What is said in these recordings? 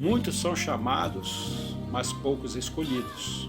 Muitos são chamados, mas poucos escolhidos.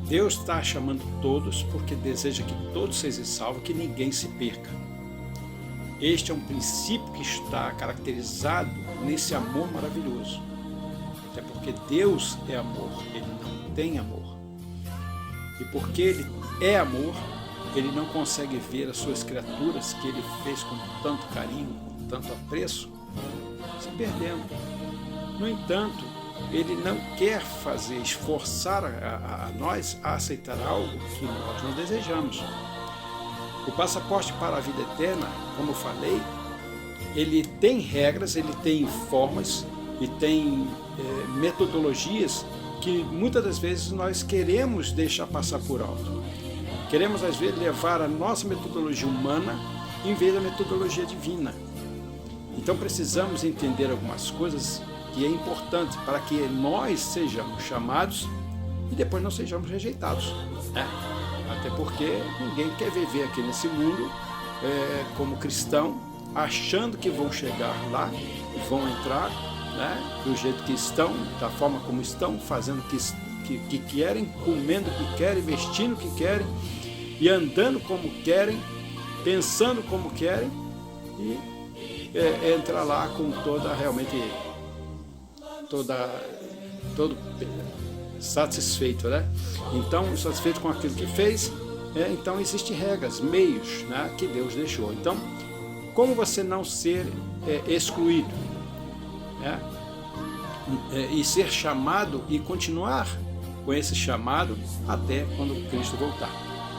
Deus está chamando todos porque deseja que todos sejam salvos, que ninguém se perca. Este é um princípio que está caracterizado nesse amor maravilhoso. Até porque Deus é amor, Ele não tem amor. E porque Ele é amor, Ele não consegue ver as suas criaturas que Ele fez com tanto carinho, com tanto apreço, se perdendo. No entanto, Ele não quer esforçar a nós a aceitar algo que nós não desejamos. O passaporte para a vida eterna, como eu falei, ele tem regras, ele tem formas e tem metodologias que muitas das vezes nós queremos deixar passar por alto. Queremos, às vezes, levar a nossa metodologia humana em vez da metodologia divina. Então precisamos entender algumas coisas que é importante para que nós sejamos chamados e depois não sejamos rejeitados, né? Até porque ninguém quer viver aqui nesse mundo como cristão, achando que vão chegar lá, vão entrar, né, do jeito que estão, da forma como estão, fazendo o que querem, comendo o que querem, vestindo o que querem, e andando como querem, pensando como querem, e entrar lá com todo satisfeito, né? Então, satisfeito com aquilo que fez, então existem regras, meios, né, que Deus deixou. Então, como você não ser excluído, né, e ser chamado e continuar com esse chamado até quando Cristo voltar.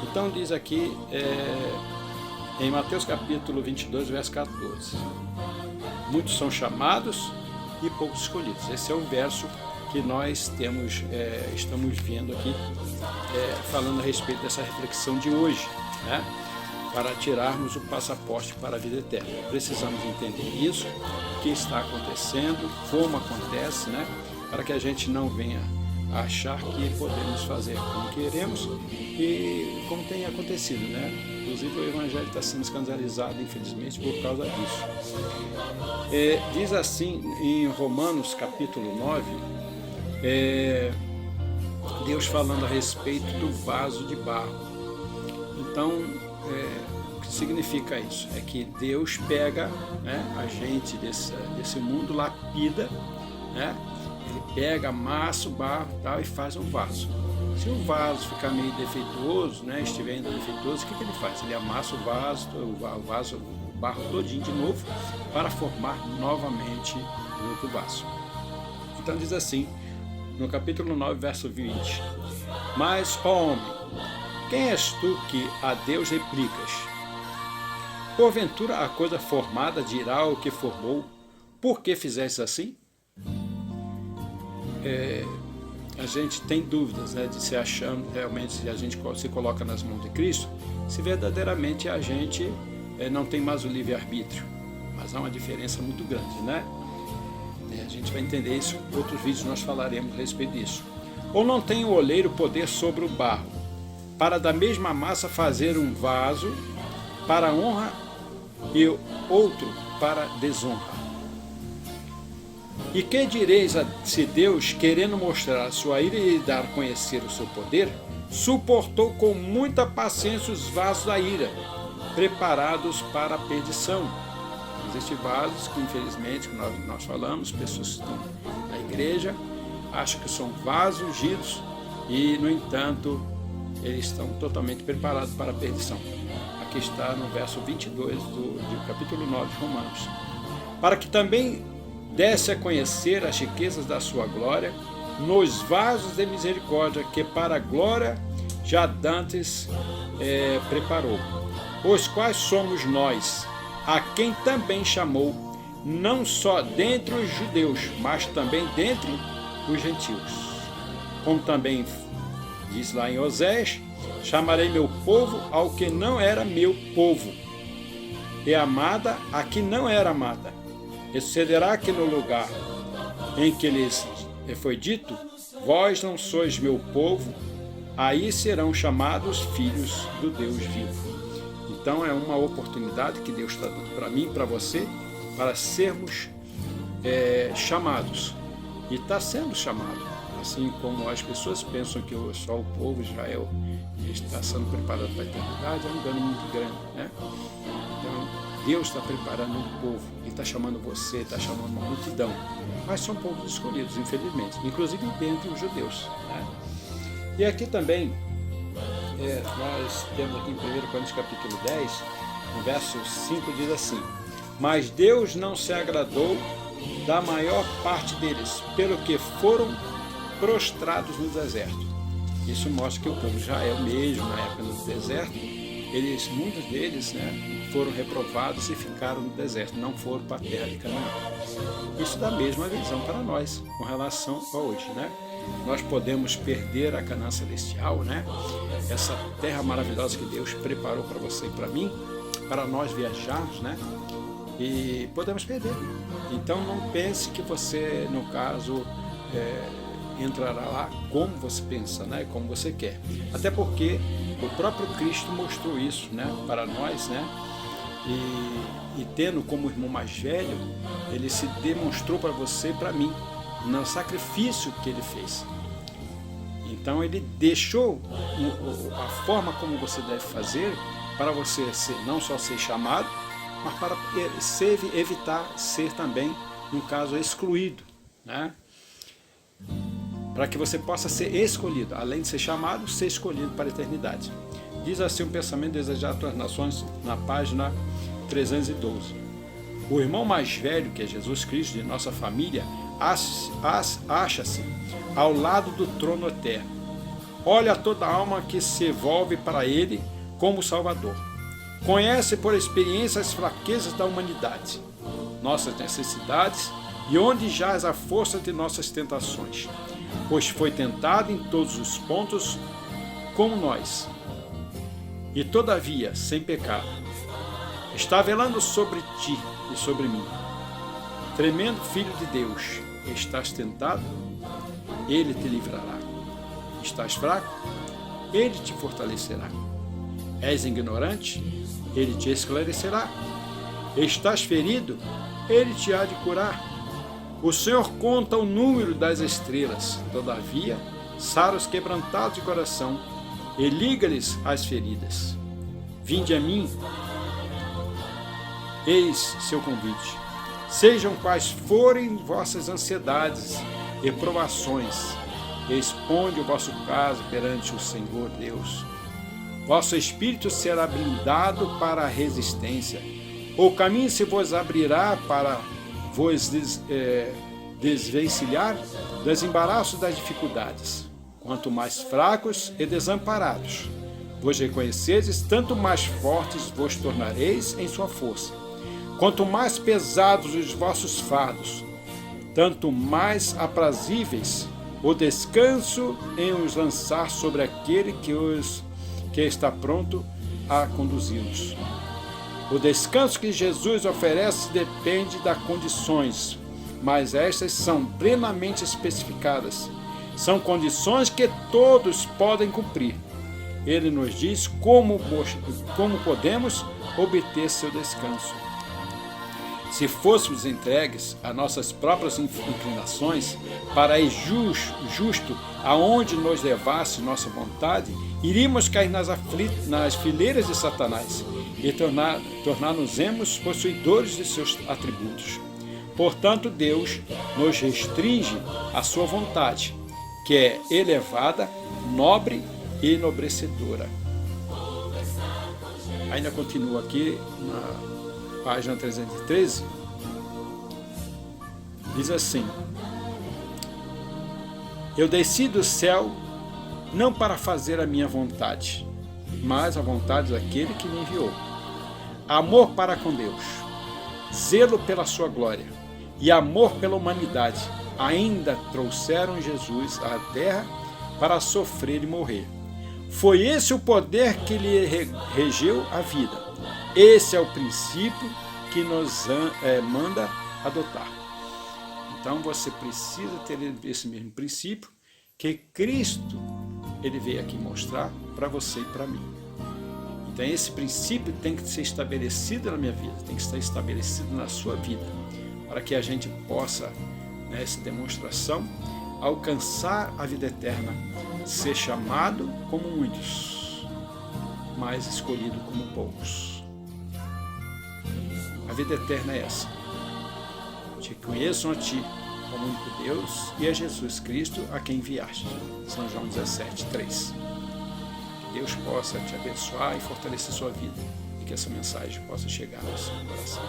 Então, diz aqui em Mateus capítulo 22, verso 14: muitos são chamados e poucos escolhidos. Esse é o verso que nós estamos vendo aqui, falando a respeito dessa reflexão de hoje, né? Para tirarmos o passaporte para a vida eterna. Precisamos entender isso, o que está acontecendo, como acontece, né? Para que a gente não venha a achar que podemos fazer como queremos e como tem acontecido, né? Inclusive o Evangelho está sendo escandalizado, infelizmente, por causa disso. Diz assim em Romanos capítulo 9, Deus falando a respeito do vaso de barro. Então, o que significa isso? É que Deus pega, né, a gente desse mundo, lapida, né? Ele pega, amassa o barro e tal, e faz um vaso. Se o vaso ficar meio defeituoso, né, estiver ainda defeituoso, o que ele faz? Ele amassa o barro todinho de novo para formar novamente um outro vaso. Então diz assim, no capítulo 9, verso 20: mas, ó homem, quem és tu que a Deus replicas? Porventura a coisa formada dirá ao que formou, por que fizeste assim? A gente tem dúvidas, né, de se achando realmente, se a gente se coloca nas mãos de Cristo, se verdadeiramente a gente não tem mais o livre-arbítrio. Mas há uma diferença muito grande, né? A gente vai entender isso, em outros vídeos nós falaremos a respeito disso. Ou não tem o oleiro poder sobre o barro, para da mesma massa fazer um vaso para honra e outro para desonra? E que direis se Deus, querendo mostrar a sua ira e dar a conhecer o seu poder, suportou com muita paciência os vasos da ira, preparados para a perdição? Existem vasos que, infelizmente, que nós falamos, pessoas que estão na igreja, acham que são vasos ungidos e, no entanto, eles estão totalmente preparados para a perdição. Aqui está no verso 22 do capítulo 9 de Romanos. Para que também desse a conhecer as riquezas da sua glória nos vasos de misericórdia que para a glória já dantes preparou, os quais somos nós, a quem também chamou, não só dentre os judeus, mas também dentre os gentios. Como também diz lá em Osés: chamarei meu povo ao que não era meu povo, e amada a que não era amada. E sucederá que no lugar em que lhes foi dito: vós não sois meu povo, aí serão chamados filhos do Deus vivo. Então é uma oportunidade que Deus está dando para mim e para você, para sermos chamados. E está sendo chamado. Assim como as pessoas pensam que só o povo de Israel está sendo preparado para a eternidade, é um engano muito grande, né? Então, Deus está preparando um povo, Ele está chamando você, está chamando uma multidão, mas são povos escolhidos, infelizmente, inclusive dentre os judeus, né? E aqui também, nós temos aqui em 1 Coríntios capítulo 10, no verso 5, diz assim: mas Deus não se agradou da maior parte deles, pelo que foram prostrados no deserto. Isso mostra que o povo de Israel mesmo, na época do deserto, muitos deles, né, foram reprovados e ficaram no deserto, não foram para a terra de Canaã. Isso dá a mesma visão para nós, com relação a hoje, né? Nós podemos perder a Canaã celestial, né? Essa terra maravilhosa que Deus preparou para você e para mim, para nós viajarmos, né? E podemos perder. Então não pense que você, no caso, entrará lá como você pensa, né? Como você quer. Até porque o próprio Cristo mostrou isso, né? Para nós, né? E tendo como irmão mais velho, ele se demonstrou para você e para mim, no sacrifício que ele fez. Então ele deixou a forma como você deve fazer para você não só ser chamado, mas para evitar ser também, no caso, excluído, né? Para que você possa ser escolhido, além de ser chamado, ser escolhido para a eternidade. Diz assim um pensamento desejado pelas nações, na página 312. O irmão mais velho, que é Jesus Cristo, de nossa família, acha-se ao lado do trono eterno. Olha toda a alma que se volve para ele como Salvador. Conhece por experiência as fraquezas da humanidade, nossas necessidades e onde jaz a força de nossas tentações, pois foi tentado em todos os pontos como nós, e todavia sem pecado. Está velando sobre ti e sobre mim. Tremendo Filho de Deus, estás tentado? Ele te livrará. Estás fraco? Ele te fortalecerá. És ignorante? Ele te esclarecerá. Estás ferido? Ele te há de curar. O Senhor conta o número das estrelas, todavia, sara os quebrantados de coração e liga-lhes as feridas. Vinde a mim, eis seu convite. Sejam quais forem vossas ansiedades e provações, exponde o vosso caso perante o Senhor Deus. Vosso espírito será blindado para a resistência. O caminho se vos abrirá para vos desvencilhar dos embaraços das dificuldades. Quanto mais fracos e desamparados vos reconhecedes, tanto mais fortes vos tornareis em sua força. Quanto mais pesados os vossos fardos, tanto mais aprazíveis o descanso em os lançar sobre aquele que está pronto a conduzi-los. O descanso que Jesus oferece depende das condições, mas estas são plenamente especificadas. São condições que todos podem cumprir. Ele nos diz como podemos obter seu descanso. Se fôssemos entregues a nossas próprias inclinações, para ir justo aonde nos levasse nossa vontade, iríamos cair nas fileiras de Satanás e tornar-nos-emos possuidores de seus atributos. Portanto, Deus nos restringe a sua vontade, que é elevada, nobre e enobrecedora. Ainda continua aqui na página 313, diz assim: eu desci do céu não para fazer a minha vontade, mas a vontade daquele que me enviou. Amor para com Deus, zelo pela sua glória e amor pela humanidade ainda trouxeram Jesus à terra para sofrer e morrer. Foi esse o poder que lhe regeu a vida. Esse é o princípio que nos manda adotar. Então você precisa ter esse mesmo princípio que Cristo ele veio aqui mostrar para você e para mim. Então esse princípio tem que ser estabelecido na minha vida, tem que estar estabelecido na sua vida. para que a gente possa, nessa demonstração, alcançar a vida eterna, ser chamado como muitos, mas escolhido como poucos. A vida eterna é essa: te conheçam a ti como único Deus e a Jesus Cristo a quem enviaste. São João 17:3. Que Deus possa te abençoar e fortalecer sua vida, e que essa mensagem possa chegar ao seu coração.